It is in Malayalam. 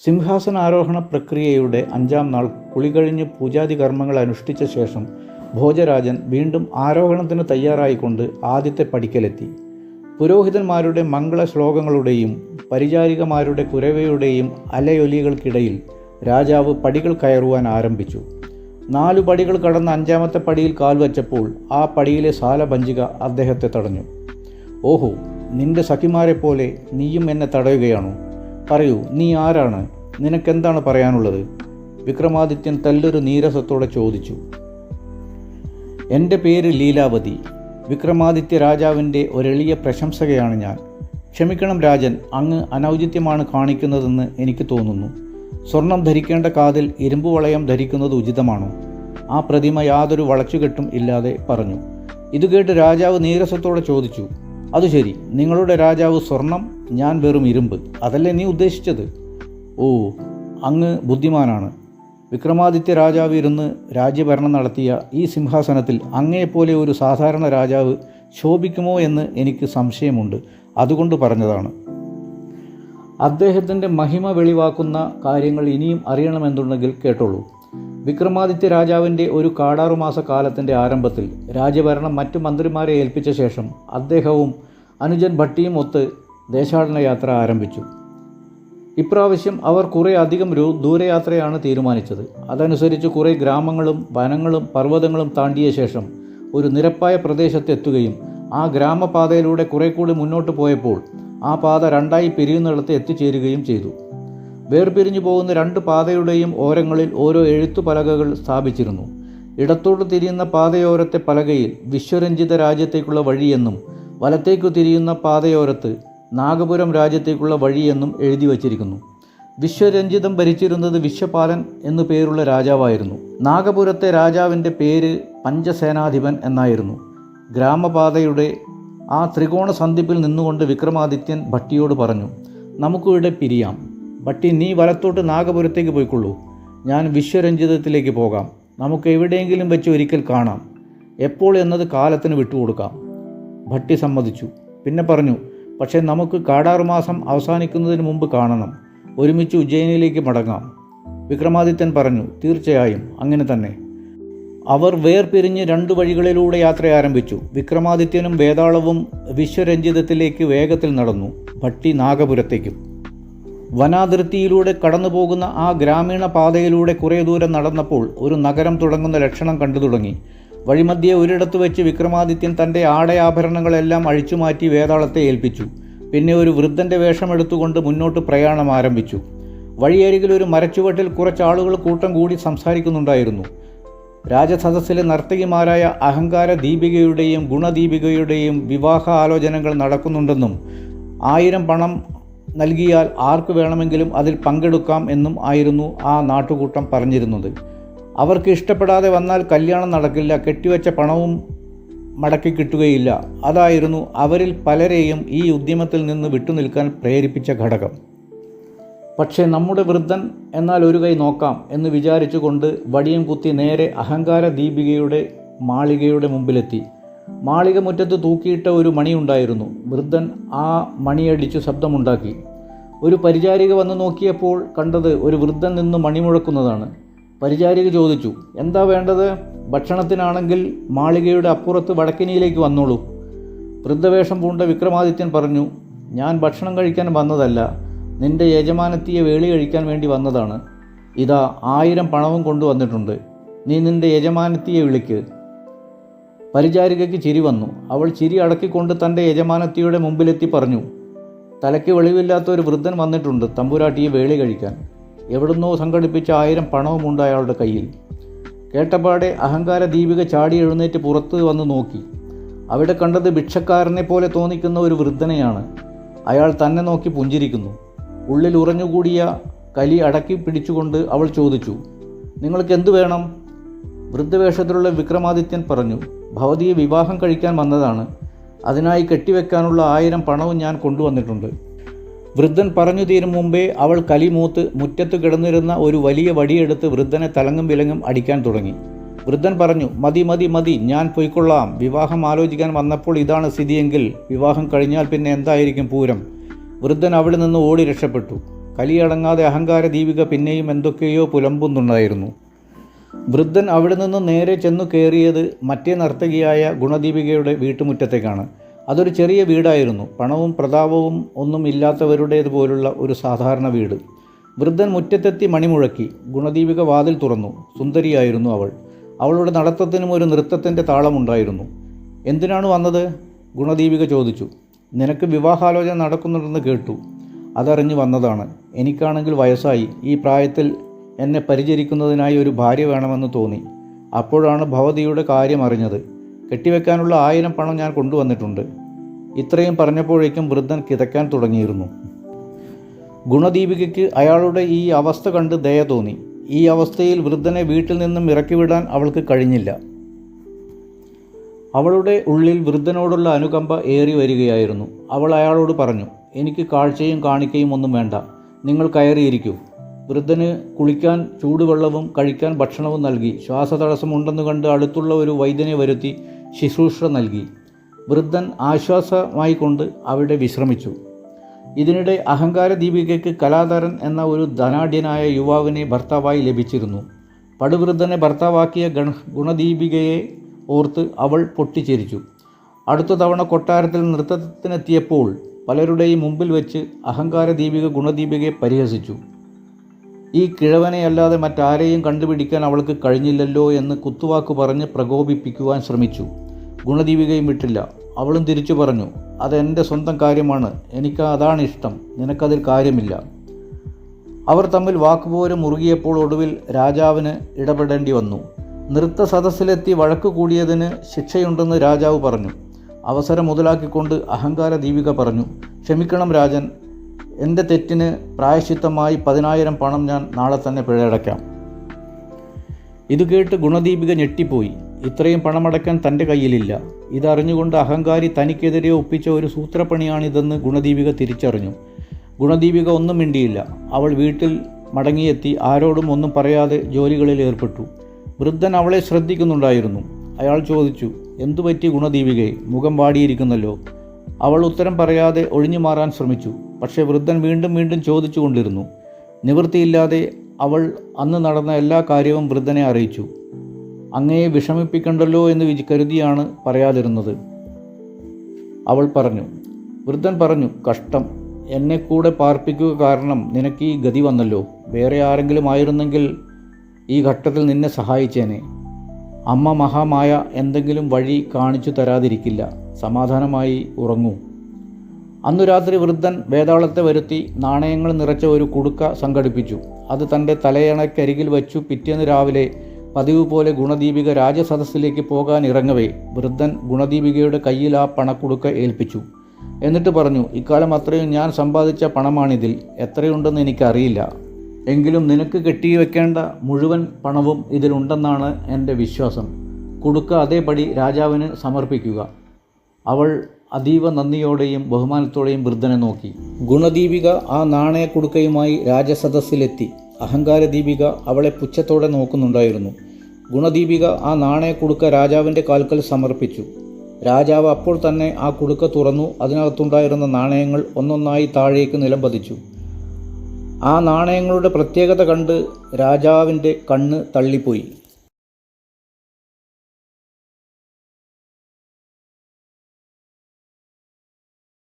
സിംഹാസനാരോഹണ പ്രക്രിയയുടെ 5-ാം നാൾ കുളി കഴിഞ്ഞ് പൂജാതി കർമ്മങ്ങൾ അനുഷ്ഠിച്ച ശേഷം ഭോജരാജൻ വീണ്ടും ആരോഹണത്തിന് തയ്യാറായിക്കൊണ്ട് ആദ്യത്തെ പടിക്കലെത്തി. പുരോഹിതന്മാരുടെ മംഗള ശ്ലോകങ്ങളുടെയും പരിചാരികമാരുടെ കുരവയുടെയും അലയൊലികൾക്കിടയിൽ രാജാവ് പടികൾ കയറുവാൻ ആരംഭിച്ചു. 4 പടികൾ കടന്ന് 5-ാമത്തെ പടിയിൽ കാൽവച്ചപ്പോൾ ആ പടിയിലെ സാലഭഞ്ജിക അദ്ദേഹത്തെ തടഞ്ഞു. "ഓഹോ, നിന്റെ സഖിമാരെപ്പോലെ നീയും എന്നെ തടയുകയാണോ? പറയൂ, നീ ആരാണ്? നിനക്കെന്താണ് പറയാനുള്ളത്?" വിക്രമാദിത്യൻ തെല്ലൊരു നീരസത്തോടെ ചോദിച്ചു. "എൻ്റെ പേര് ലീലാവതി. വിക്രമാദിത്യ രാജാവിൻ്റെ ഒരെളിയ പ്രശംസകയാണ് ഞാൻ. ക്ഷമിക്കണം രാജൻ, അങ്ങ് അനൗചിത്യമാണ് കാണിക്കുന്നതെന്ന് എനിക്ക് തോന്നുന്നു. സ്വർണം ധരിക്കേണ്ട കാതിൽ ഇരുമ്പ് വളയം ധരിക്കുന്നത് ഉചിതമാണോ?" ആ പ്രതിമ യാതൊരു വളച്ചുകെട്ടും ഇല്ലാതെ പറഞ്ഞു. ഇതുകേട്ട് രാജാവ് നീരസത്തോടെ ചോദിച്ചു, "അത് ശരി, നിങ്ങളുടെ രാജാവ് സ്വർണം, ഞാൻ വെറും ഇരുമ്പ്, അതല്ലേ നീ ഉദ്ദേശിച്ചത്? ഓ, അങ്ങ് ബുദ്ധിമാനാണ്. വിക്രമാദിത്യ രാജാവ് ഇരുന്ന് രാജ്യഭരണം നടത്തിയ ഈ സിംഹാസനത്തിൽ അങ്ങയെപ്പോലെ ഒരു സാധാരണ രാജാവ് ശോഭിക്കുമോ എന്ന് എനിക്ക് സംശയമുണ്ട്. അതുകൊണ്ട് പറഞ്ഞതാണ്. അദ്ദേഹത്തിൻ്റെ മഹിമ വെളിവാക്കുന്ന കാര്യങ്ങൾ ഇനിയും അറിയണമെന്നുണ്ടെങ്കിൽ കേട്ടോളൂ. വിക്രമാദിത്യ രാജാവിൻ്റെ ഒരു 16 മാസ കാലത്തിൻ്റെ ആരംഭത്തിൽ രാജ്യഭരണം മറ്റു മന്ത്രിമാരെ ഏൽപ്പിച്ച ശേഷം അദ്ദേഹവും അനുജൻ ഭട്ടിയും ഒത്ത് ദേശാടനയാത്ര ആരംഭിച്ചു. ഇപ്രാവശ്യം അവർ കുറേ അധികം ദൂരയാത്രയാണ് തീരുമാനിച്ചത്. അതനുസരിച്ച് കുറേ ഗ്രാമങ്ങളും വനങ്ങളും പർവ്വതങ്ങളും താണ്ടിയ ശേഷം ഒരു നിരപ്പായ പ്രദേശത്തെത്തുകയും ആ ഗ്രാമപാതയിലൂടെ കുറേ കൂടി മുന്നോട്ട് പോയപ്പോൾ ആ പാത 2ആയി പിരിയുന്നിടത്ത് എത്തിച്ചേരുകയും ചെയ്തു. വേർപിരിഞ്ഞു പോകുന്ന 2 പാതയുടെയും ഓരങ്ങളിൽ ഓരോ എഴുത്തുപലകകൾ സ്ഥാപിച്ചിരുന്നു. ഇടത്തോട്ട് തിരിയുന്ന പാതയോരത്തെ പലകയിൽ വിശ്വരഞ്ജിത രാജ്യത്തേക്കുള്ള വഴിയെന്നും വലത്തേക്കു തിരിയുന്ന പാതയോരത്ത് നാഗപുരം രാജ്യത്തേക്കുള്ള വഴിയെന്നും എഴുതി വച്ചിരിക്കുന്നു. വിശ്വരഞ്ജിതം ഭരിച്ചിരുന്നത് വിശ്വപാലൻ എന്നു പേരുള്ള രാജാവായിരുന്നു. നാഗപുരത്തെ രാജാവിൻ്റെ പേര് പഞ്ചസേനാധിപൻ എന്നായിരുന്നു. ഗ്രാമപാതയുടെ ആ ത്രികോണ സന്ധിപ്പിൽ നിന്നുകൊണ്ട് വിക്രമാദിത്യൻ ഭട്ടിയോട് പറഞ്ഞു, "നമുക്കിവിടെ പിരിയാം. ഭട്ടി, നീ വലത്തോട്ട് നാഗപുരത്തേക്ക് പോയിക്കൊള്ളൂ. ഞാൻ വിശ്വരഞ്ജിതത്തിലേക്ക് പോകാം. നമുക്ക് എവിടെയെങ്കിലും വെച്ച് ഒരിക്കൽ കാണാം. എപ്പോൾ എന്നത് കാലത്തിന് വിട്ടുകൊടുക്കാം." ഭട്ടി സമ്മതിച്ചു. പിന്നെ പറഞ്ഞു, "പക്ഷേ നമുക്ക് 16 മാസം അവസാനിക്കുന്നതിന് മുമ്പ് കാണണം. ഒരുമിച്ച് ഉജ്ജയിനിലേക്ക് മടങ്ങാം." വിക്രമാദിത്യൻ പറഞ്ഞു, "തീർച്ചയായും അങ്ങനെ തന്നെ." അവർ വേർപിരിഞ്ഞ് 2 വഴികളിലൂടെ യാത്ര ആരംഭിച്ചു. വിക്രമാദിത്യനും വേതാളവും വിശ്വരഞ്ജിതത്തിലേക്ക് വേഗത്തിൽ നടന്നു, ഭട്ടി നാഗപുരത്തേക്കും. വനാതിർത്തിയിലൂടെ കടന്നു പോകുന്ന ആ ഗ്രാമീണ പാതയിലൂടെ കുറേ ദൂരം നടന്നപ്പോൾ ഒരു നഗരം തുടങ്ങുന്ന ലക്ഷണം കണ്ടു തുടങ്ങി. വഴിമധ്യേ ഒരിടത്ത് വെച്ച് വിക്രമാദിത്യൻ തൻ്റെ ആടയാഭരണങ്ങളെല്ലാം അഴിച്ചുമാറ്റി വേതാളത്തെ ഏൽപ്പിച്ചു. പിന്നെ ഒരു വൃദ്ധൻ്റെ വേഷമെടുത്തുകൊണ്ട് മുന്നോട്ട് പ്രയാണം ആരംഭിച്ചു. വഴിയരികിൽ ഒരു മരച്ചുവട്ടിൽ കുറച്ചാളുകൾ കൂട്ടം കൂടി സംസാരിക്കുന്നുണ്ടായിരുന്നു. രാജസദസ്സിലെ നർത്തകിമാരായ അഹങ്കാര ദീപികയുടെയും ഗുണദീപികയുടെയും വിവാഹ ആലോചനകൾ നടക്കുന്നുണ്ടെന്നും 1000 പണം നൽകിയാൽ ആർക്ക് വേണമെങ്കിലും അതിൽ പങ്കെടുക്കാം എന്നും ആയിരുന്നു ആ നാട്ടുകൂട്ടം പറഞ്ഞിരുന്നത്. അവർക്ക് ഇഷ്ടപ്പെടാതെ വന്നാൽ കല്യാണം നടക്കില്ല, കെട്ടിവെച്ച പണവും മടക്കി കിട്ടുകയില്ല. അതായിരുന്നു അവരിൽ പലരെയും ഈ ഉദ്യമത്തിൽ നിന്ന് വിട്ടുനിൽക്കാൻ പ്രേരിപ്പിച്ച ഘടകം. പക്ഷേ നമ്മുടെ വൃദ്ധൻ എന്നാൽ ഒരു കൈ നോക്കാം എന്ന് വിചാരിച്ചുകൊണ്ട് വടിയും കുത്തി നേരെ അഹങ്കാര ദീപികയുടെ മാളികയുടെ മുമ്പിലെത്തി. മാളിക മുറ്റത്ത് തൂക്കിയിട്ട ഒരു മണിയുണ്ടായിരുന്നു. വൃദ്ധൻ ആ മണിയടിച്ചു ശബ്ദമുണ്ടാക്കി. ഒരു പരിചാരിക വന്നു നോക്കിയപ്പോൾ കണ്ടത് ഒരു വൃദ്ധൻ നിന്ന് മണി മുഴക്കുന്നതാണ്. പരിചാരിക ചോദിച്ചു, "എന്താ വേണ്ടത്?" "ഭക്ഷണത്തിനാണെങ്കിൽ മാളികയുടെ അപ്പുറത്ത് വടക്കിനിയിലേക്ക് വന്നോളൂ." വൃദ്ധവേഷം പൂണ്ട വിക്രമാദിത്യൻ പറഞ്ഞു, "ഞാൻ ഭക്ഷണം കഴിക്കാൻ വന്നതല്ല, നിന്റെ യജമാനത്തിയെ വേളി കഴിക്കാൻ വേണ്ടി വന്നതാണ്. ഇതാ 1000 പണവും കൊണ്ടുവന്നിട്ടുണ്ട്. നീ നിന്റെ യജമാനത്തിയെ വിളിക്ക്." പരിചാരികയ്ക്ക് ചിരി വന്നു. അവൾ ചിരി അടക്കിക്കൊണ്ട് തൻ്റെ യജമാനത്തിയുടെ മുമ്പിലെത്തി പറഞ്ഞു, "തലയ്ക്ക് വെളിവില്ലാത്ത ഒരു വൃദ്ധൻ വന്നിട്ടുണ്ട് തമ്പുരാട്ടിയെ വേളി കഴിക്കാൻ." എവിടുന്നോ സംഘടിപ്പിച്ച 1000 പണവുമുണ്ട് അയാളുടെ കയ്യിൽ. കേട്ടപാടെ അഹങ്കാര ദീപിക ചാടി എഴുന്നേറ്റ് പുറത്ത് വന്ന് നോക്കി. അവിടെ കണ്ടത് ഭിക്ഷക്കാരനെ പോലെ തോന്നിക്കുന്ന ഒരു വൃദ്ധനെയാണ്. അയാൾ തന്നെ നോക്കി പുഞ്ചിരിക്കുന്നു. ഉള്ളിൽ ഉറഞ്ഞുകൂടിയ കലി അടക്കി പിടിച്ചുകൊണ്ട് അവൾ ചോദിച്ചു, "നിങ്ങൾക്ക് എന്തു വേണം?" വൃദ്ധവേഷത്തിലുള്ള വിക്രമാദിത്യൻ പറഞ്ഞു, "ഭവതിയെ വിവാഹം കഴിക്കാൻ വന്നതാണ്. അതിനായി കെട്ടിവെക്കാനുള്ള 1000 പണവും ഞാൻ കൊണ്ടുവന്നിട്ടുണ്ട്." വൃദ്ധൻ പറഞ്ഞു തീരും മുമ്പേ അവൾ കലിമൂത്ത് മുറ്റത്ത് കിടന്നിരുന്ന ഒരു വലിയ വടിയെടുത്ത് വൃദ്ധനെ തലങ്ങും വിലങ്ങും അടിക്കാൻ തുടങ്ങി. വൃദ്ധൻ പറഞ്ഞു, "മതി മതി മതി, ഞാൻ പൊയ്ക്കൊള്ളാം. വിവാഹം ആലോചിക്കാൻ വന്നപ്പോൾ ഇതാണ് സ്ഥിതിയെങ്കിൽ വിവാഹം കഴിഞ്ഞാൽ പിന്നെ എന്തായിരിക്കും പൂരം?" വൃദ്ധൻ അവിടെ നിന്ന് ഓടി രക്ഷപ്പെട്ടു. കലിയടങ്ങാതെ അഹങ്കാര ദീപിക പിന്നെയും എന്തൊക്കെയോ പുലമ്പുന്നുണ്ടായിരുന്നു. വൃദ്ധൻ അവിടെ നിന്ന് നേരെ ചെന്നു കയറിയത് മറ്റേ നർത്തകിയായ ഗുണദീപികയുടെ വീട്ടുമുറ്റത്തേക്കാണ്. അതൊരു ചെറിയ വീടായിരുന്നു. പണവും പ്രതാപവും ഒന്നും ഇല്ലാത്തവരുടേതുപോലുള്ള ഒരു സാധാരണ വീട്. വൃദ്ധൻ മുറ്റത്തെത്തി മണിമുഴക്കി. ഗുണദീപിക വാതിൽ തുറന്നു. സുന്ദരിയായിരുന്നു അവൾ. അവളുടെ നടത്തത്തിനും ഒരു നൃത്തത്തിൻ്റെ താളമുണ്ടായിരുന്നു. എന്തിനാണ് വന്നത്? ഗുണദീപിക ചോദിച്ചു. നിനക്ക് വിവാഹാലോചന നടക്കുന്നുണ്ടെന്ന് കേട്ടു. അതറിഞ്ഞു വന്നതാണ്. എനിക്കാണെങ്കിൽ വയസ്സായി. ഈ പ്രായത്തിൽ എന്നെ പരിചരിക്കുന്നതിനായി ഒരു ഭാര്യ വേണമെന്ന് തോന്നി. അപ്പോഴാണ് ഭവതിയുടെ കാര്യം അറിഞ്ഞത്. കെട്ടിവെക്കാനുള്ള 1000 പണം ഞാൻ കൊണ്ടുവന്നിട്ടുണ്ട്. ഇത്രയും പറഞ്ഞപ്പോഴേക്കും വൃദ്ധൻ കിതയ്ക്കാൻ തുടങ്ങിയിരുന്നു. ഗുണദീപികയ്ക്ക് അയാളുടെ ഈ അവസ്ഥ കണ്ട് ദയ തോന്നി. ഈ അവസ്ഥയിൽ വൃദ്ധനെ വീട്ടിൽ നിന്നും ഇറക്കിവിടാൻ അവൾക്ക് കഴിഞ്ഞില്ല. അവളുടെ ഉള്ളിൽ വൃദ്ധനോടുള്ള അനുകമ്പ ഏറി വരികയായിരുന്നു. അവൾ അയാളോട് പറഞ്ഞു, എനിക്ക് കാഴ്ചയും കാണിക്കയും ഒന്നും വേണ്ട, നിങ്ങൾ കയറിയിരിക്കൂ. വൃദ്ധന് കുളിക്കാൻ ചൂടുവെള്ളവും കഴിക്കാൻ ഭക്ഷണവും നൽകി. ശ്വാസതടസ്സമുണ്ടെന്ന് കണ്ട് അടുത്തുള്ള ഒരു വൈദ്യനെ വരുത്തി ശുശ്രൂഷ നൽകി. വൃദ്ധൻ ആശ്വാസമായി കൊണ്ട് അവിടെ വിശ്രമിച്ചു. ഇതിനിടെ അഹങ്കാര ദീപികയ്ക്ക് കലാധരൻ എന്ന ഒരു ധനാഢ്യനായ യുവാവിനെ ഭർത്താവായി ലഭിച്ചിരുന്നു. പടുവൃദ്ധനെ ഭർത്താവാക്കിയ ഗുണദീപികയെ ഓർത്ത് അവൾ പൊട്ടിച്ചിരിച്ചു. അടുത്ത തവണ കൊട്ടാരത്തിൽ നൃത്തത്തിനെത്തിയപ്പോൾ പലരുടെയും മുമ്പിൽ വെച്ച് അഹങ്കാര ദീപിക ഗുണദീപികയെ പരിഹസിച്ചു. ഈ കിഴവനെയല്ലാതെ മറ്റാരെയും കണ്ടുപിടിക്കാൻ അവൾക്ക് കഴിഞ്ഞില്ലല്ലോ എന്ന് കുത്തുവാക്ക് പറഞ്ഞ് പ്രകോപിപ്പിക്കുവാൻ ശ്രമിച്ചു. ഗുണദീപികയും വിട്ടില്ല. അവളും തിരിച്ചു പറഞ്ഞു, അതെൻ്റെ സ്വന്തം കാര്യമാണ്, എനിക്ക് അതാണ് ഇഷ്ടം, നിനക്കതിൽ കാര്യമില്ല. അവർ തമ്മിൽ വാക്കുപോരും മുറുകിയപ്പോൾ ഒടുവിൽ രാജാവിന് ഇടപെടേണ്ടി വന്നു. നൃത്ത സദസ്സിലെത്തി വഴക്ക് കൂടിയതിന് ശിക്ഷയുണ്ടെന്ന് രാജാവ് പറഞ്ഞു. അവസരം മുതലാക്കിക്കൊണ്ട് അഹങ്കാര ദീപിക പറഞ്ഞു, ക്ഷമിക്കണം രാജൻ, എൻ്റെ തെറ്റിന് പ്രായശ്ചിത്തമായി 10,000 പണം ഞാൻ നാളെ തന്നെ പിഴയടയ്ക്കാം. ഇത് കേട്ട് ഗുണദീപിക ഞെട്ടിപ്പോയി. ഇത്രയും പണമടയ്ക്കാൻ തൻ്റെ കയ്യിലില്ല. ഇതറിഞ്ഞുകൊണ്ട് അഹങ്കാരി തനിക്കെതിരെ ഒപ്പിച്ച ഒരു സൂത്രപ്പണിയാണിതെന്ന് ഗുണദീപിക തിരിച്ചറിഞ്ഞു. ഗുണദീപിക ഒന്നും മിണ്ടിയില്ല. അവൾ വീട്ടിൽ മടങ്ങിയെത്തി ആരോടും ഒന്നും പറയാതെ ജോലികളിൽ ഏർപ്പെട്ടു. വൃദ്ധൻ അവളെ ശ്രദ്ധിക്കുന്നുണ്ടായിരുന്നു. അയാൾ ചോദിച്ചു, എന്തുപറ്റി ഗുണദീപികയെ, മുഖം വാടിയിരിക്കുന്നല്ലോ. അവൾ ഉത്തരം പറയാതെ ഒഴിഞ്ഞു മാറാൻ ശ്രമിച്ചു. പക്ഷേ വൃദ്ധൻ വീണ്ടും വീണ്ടും ചോദിച്ചു കൊണ്ടിരുന്നു. നിവൃത്തിയില്ലാതെ അവൾ അന്ന് നടന്ന എല്ലാ കാര്യവും വൃദ്ധനെ അറിയിച്ചു. അങ്ങയെ വിഷമിപ്പിക്കണ്ടല്ലോ എന്ന് കരുതിയാണ് പറയാതിരുന്നത്, അവൾ പറഞ്ഞു. വൃദ്ധൻ പറഞ്ഞു, കഷ്ടം, എന്നെ കൂടെ പാർപ്പിക്കുക കാരണം നിനക്ക് ഈ ഗതി വന്നല്ലോ. വേറെ ആരെങ്കിലും ആയിരുന്നെങ്കിൽ ഈ ഘട്ടത്തിൽ നിന്നെ സഹായിച്ചേനെ. അമ്മ മഹാമായ എന്തെങ്കിലും വഴി കാണിച്ചു തരാതിരിക്കില്ല. സമാധാനമായി ഉറങ്ങൂ. അന്നു രാത്രി വൃദ്ധൻ വേതാളത്തെ വരുത്തി നാണയങ്ങൾ നിറച്ച ഒരു കുടുക്ക സംഘടിപ്പിച്ചു. അത് തൻ്റെ തലയണക്കരികിൽ വച്ചു. പിറ്റേന്ന് രാവിലെ പതിവ് പോലെ ഗുണദീപിക രാജസദസ്സിലേക്ക് പോകാൻ ഇറങ്ങവേ വൃദ്ധൻ ഗുണദീപികയുടെ കയ്യിൽ ആ പണക്കുടുക്ക ഏൽപ്പിച്ചു. എന്നിട്ട് പറഞ്ഞു, ഇക്കാലം അത്രയും ഞാൻ സമ്പാദിച്ച പണമാണിതിൽ. എത്രയുണ്ടെന്ന് എനിക്കറിയില്ല. എങ്കിലും നിനക്ക് കെട്ടിവെക്കേണ്ട മുഴുവൻ പണവും ഇതിലുണ്ടെന്നാണ് എൻ്റെ വിശ്വാസം. കുടുക്ക അതേപടി രാജാവിന് സമർപ്പിക്കുക. അവൾ അതീവ നന്ദിയോടെയും ബഹുമാനത്തോടെയും വൃദ്ധനെ നോക്കി. ഗുണദീപിക ആ നാണയക്കുടുക്കയുമായി രാജസദസ്സിലെത്തി. അഹങ്കാര ദീപിക അവളെ പുച്ഛത്തോടെ നോക്കുന്നുണ്ടായിരുന്നു. ഗുണദീപിക ആ നാണയക്കുടുക്ക രാജാവിൻ്റെ കാൽക്കൽ സമർപ്പിച്ചു. രാജാവ് അപ്പോൾ തന്നെ ആ കുടുക്ക തുറന്നു. അതിനകത്തുണ്ടായിരുന്ന നാണയങ്ങൾ ഒന്നൊന്നായി താഴേക്ക് നിലംപതിച്ചു. ആ നാണയങ്ങളുടെ പ്രത്യേകത കണ്ട് രാജാവിൻ്റെ കണ്ണ് തള്ളിപ്പോയി.